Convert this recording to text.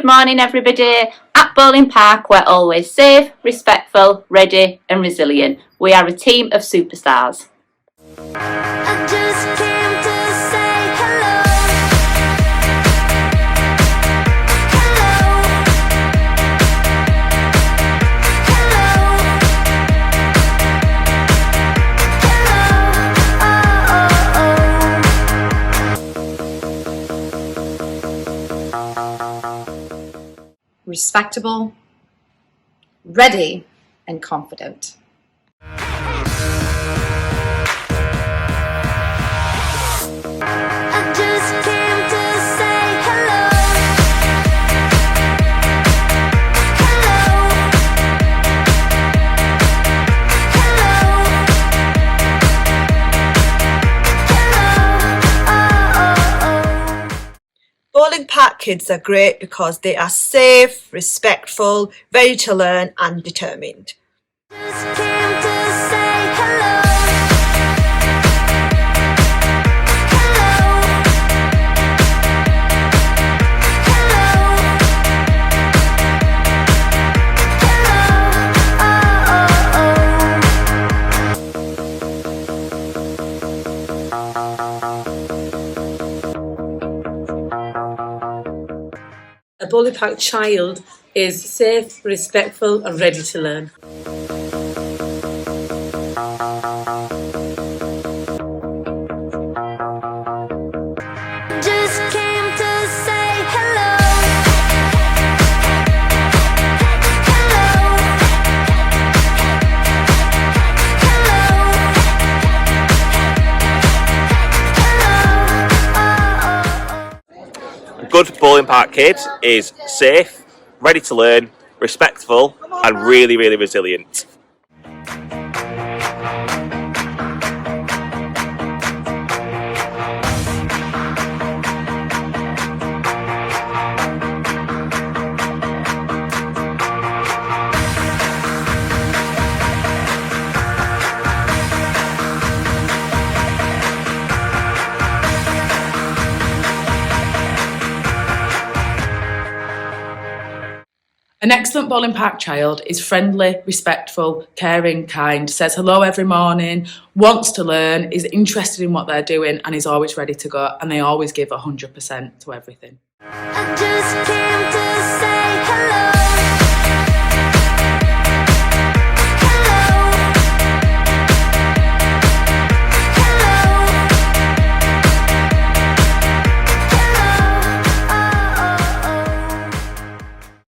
good morning everybody. At Bowling Park we're always safe, respectful, ready and resilient. We are a team of superstars. I just came to say hello. Respectable, ready, and confident. I just came to say hello. Bowling Park kids are great because they are safe, respectful, ready to learn and determined. Just came to say hello. A Bowling Park child is safe, respectful and ready to learn. Just came to say hello. A good Bowling Park kid is safe, ready to learn, respectful and really resilient. An excellent Bowling Park child is friendly, respectful, caring, kind, says hello every morning, wants to learn, is interested in what they're doing and is always ready to go, and they always give 100% to everything. I just came to say hello.